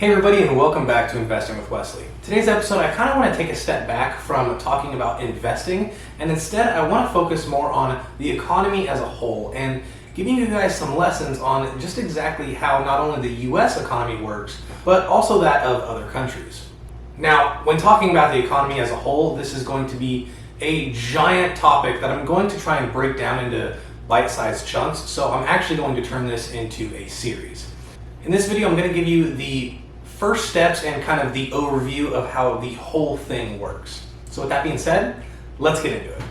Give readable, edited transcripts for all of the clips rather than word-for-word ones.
Hey everybody, and welcome back to Investing with Wesley. Today's episode, I kind of want to take a step back from talking about investing, and instead I want to focus more on the economy as a whole and giving you guys some lessons on just exactly how not only the US economy works, but also that of other countries. Now, when talking about the economy as a whole, this is going to be a giant topic that I'm going to try and break down into bite-sized chunks, so I'm actually going to turn this into a series. In this video, I'm going to give you the first steps and kind of the overview of how the whole thing works. So with that being said, let's get into it.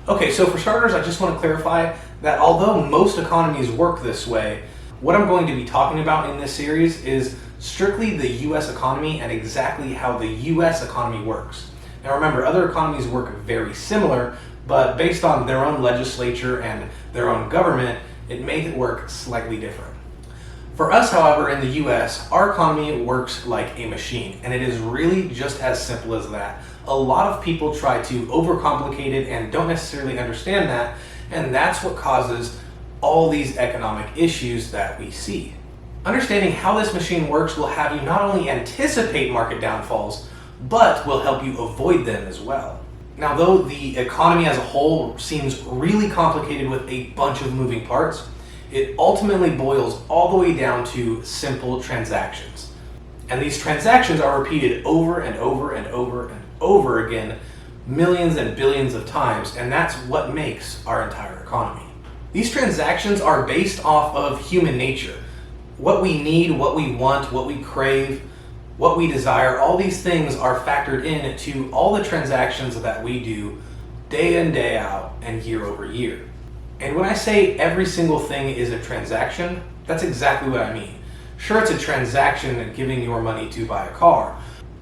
Okay, so for starters, I just want to clarify that although most economies work this way, what I'm going to be talking about in this series is strictly the US economy and exactly how the US economy works. Now remember, other economies work very similar, but based on their own legislature and their own government, it may work slightly different. For us, however, in the US, our economy works like a machine, and it is really just as simple as that. A lot of people try to overcomplicate it and don't necessarily understand that, and that's what causes all these economic issues that we see. Understanding how this machine works will have you not only anticipate market downfalls, but will help you avoid them as well. Now, though the economy as a whole seems really complicated with a bunch of moving parts, it ultimately boils all the way down to simple transactions. And these transactions are repeated over and over and over and over again, millions and billions of times, and that's what makes our entire economy. These transactions are based off of human nature. What we need, what we want, what we crave, what we desire, all these things are factored into all the transactions that we do day in, day out, and year over year. And when I say every single thing is a transaction, that's exactly what I mean. Sure, it's a transaction giving your money to buy a car,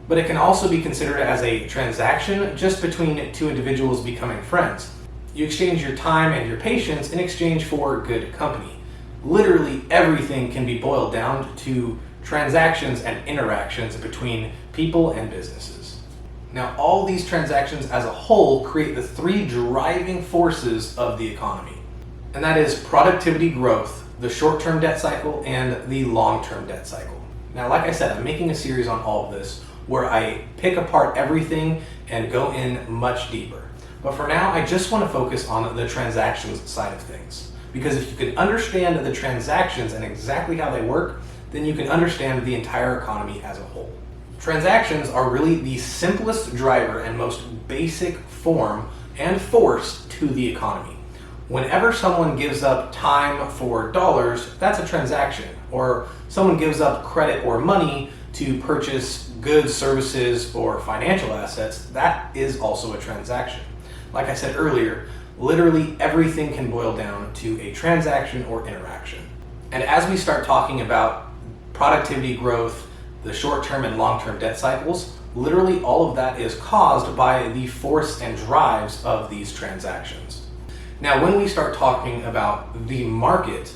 but it can also be considered as a transaction just between two individuals becoming friends. You exchange your time and your patience in exchange for good company. Literally everything can be boiled down to transactions and interactions between people and businesses. Now, all these transactions as a whole create the three driving forces of the economy. And that is productivity growth, the short-term debt cycle, and the long-term debt cycle. Now, like I said, I'm making a series on all of this where I pick apart everything and go in much deeper. But for now, I just want to focus on the transactions side of things. Because if you can understand the transactions and exactly how they work, then you can understand the entire economy as a whole. Transactions are really the simplest driver and most basic form and force to the economy. Whenever someone gives up time for dollars, that's a transaction. Or someone gives up credit or money to purchase goods, services, or financial assets, that is also a transaction. Like I said earlier, literally everything can boil down to a transaction or interaction. And as we start talking about productivity growth, the short-term and long-term debt cycles, literally all of that is caused by the force and drives of these transactions. Now, when we start talking about the market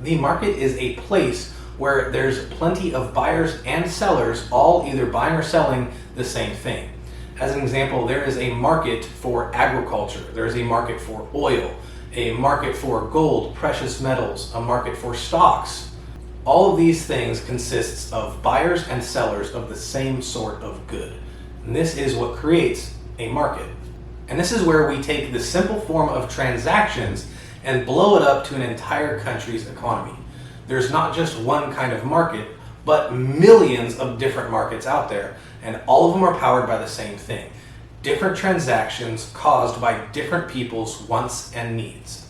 is a place where there's plenty of buyers and sellers all either buying or selling the same thing. As an example, there is a market for agriculture, there is a market for oil, a market for gold, precious metals, a market for stocks. All of these things consists of buyers and sellers of the same sort of good. And this is what creates a market. And this is where we take the simple form of transactions and blow it up to an entire country's economy. There's not just one kind of market, but millions of different markets out there, and all of them are powered by the same thing. Different transactions caused by different people's wants and needs.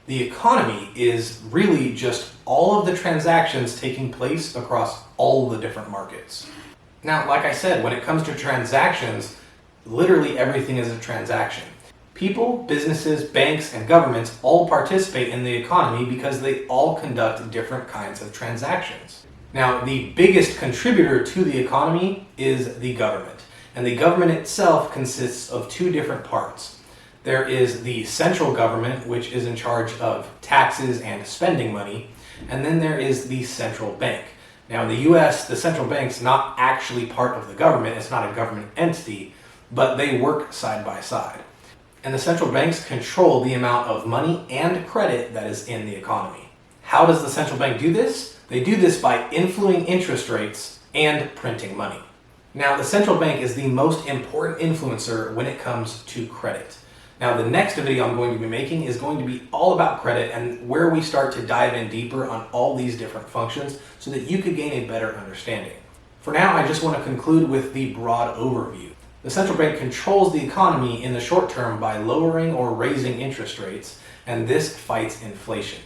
The economy is really just all of the transactions taking place across all the different markets. Now, like I said, when it comes to transactions, literally everything is a transaction. People, businesses, banks, and governments all participate in the economy because they all conduct different kinds of transactions. Now, the biggest contributor to the economy is the government. And the government itself consists of two different parts. There is the central government, which is in charge of taxes and spending money. And then there is the central bank. Now, in the US, the central bank's not actually part of the government. It's not a government entity, but they work side by side. And the central banks control the amount of money and credit that is in the economy. How does the central bank do this? They do this by influencing interest rates and printing money. Now, the central bank is the most important influencer when it comes to credit. Now, the next video I'm going to be making is going to be all about credit and where we start to dive in deeper on all these different functions so that you could gain a better understanding. For now, I just want to conclude with the broad overview. The central bank controls the economy in the short term by lowering or raising interest rates, and this fights inflation.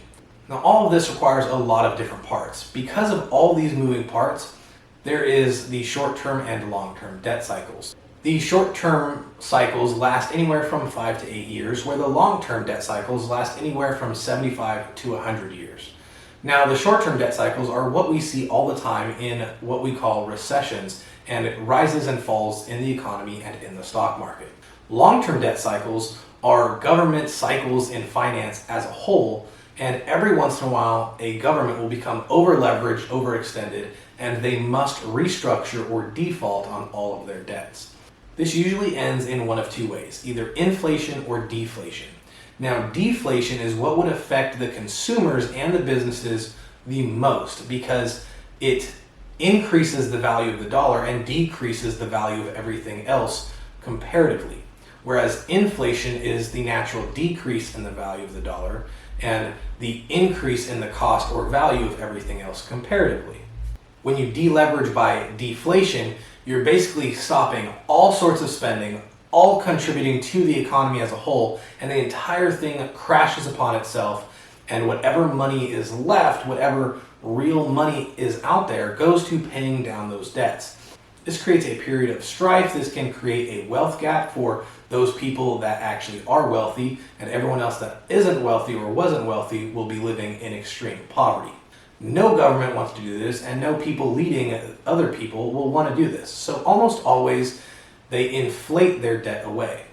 Now, all of this requires a lot of different parts. Because of all these moving parts, there is the short-term and long-term debt cycles. The short-term cycles last anywhere from 5 to 8 years, where the long-term debt cycles last anywhere from 75 to 100 years. Now, the short-term debt cycles are what we see all the time in what we call recessions, and it rises and falls in the economy and in the stock market. Long-term debt cycles are government cycles in finance as a whole, and every once in a while, a government will become over-leveraged, overextended, and they must restructure or default on all of their debts. This usually ends in one of two ways, either inflation or deflation. Now, deflation is what would affect the consumers and the businesses the most because it increases the value of the dollar and decreases the value of everything else comparatively. Whereas inflation is the natural decrease in the value of the dollar and the increase in the cost or value of everything else comparatively. When you deleverage by deflation, you're basically stopping all sorts of spending, all contributing to the economy as a whole, and the entire thing crashes upon itself, and whatever money is left, whatever real money is out there, goes to paying down those debts. This creates a period of strife. This can create a wealth gap for those people that actually are wealthy, and everyone else that isn't wealthy or wasn't wealthy will be living in extreme poverty. No government wants to do this, and no people leading other people will want to do this. So almost always, they inflate their debt away.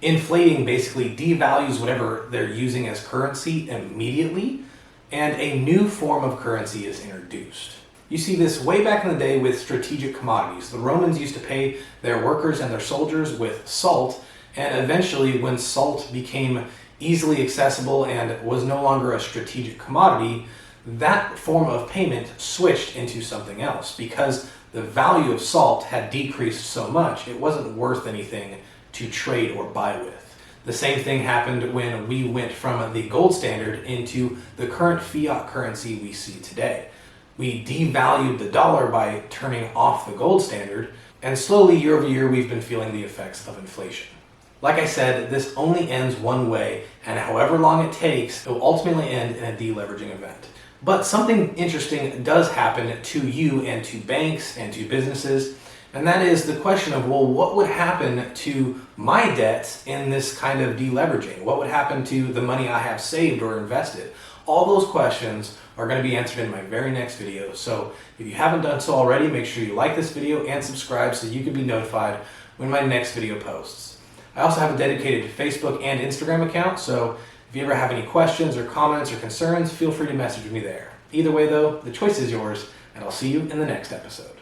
Inflating basically devalues whatever they're using as currency immediately, and a new form of currency is introduced. You see this way back in the day with strategic commodities. The Romans used to pay their workers and their soldiers with salt, and eventually when salt became easily accessible and was no longer a strategic commodity, that form of payment switched into something else because the value of salt had decreased so much it wasn't worth anything to trade or buy with. The same thing happened when we went from the gold standard into the current fiat currency we see today. We devalued the dollar by turning off the gold standard, and slowly year over year we've been feeling the effects of inflation. Like I said, this only ends one way, and however long it takes, it will ultimately end in a deleveraging event. But something interesting does happen to you and to banks and to businesses, and that is the question of, well, what would happen to my debts in this kind of deleveraging? What would happen to the money I have saved or invested? All those questions are going to be answered in my very next video. So if you haven't done so already, make sure you like this video and subscribe so you can be notified when my next video posts. I also have a dedicated Facebook and Instagram account, so if you ever have any questions or comments or concerns, feel free to message me there. Either way though, the choice is yours, and I'll see you in the next episode.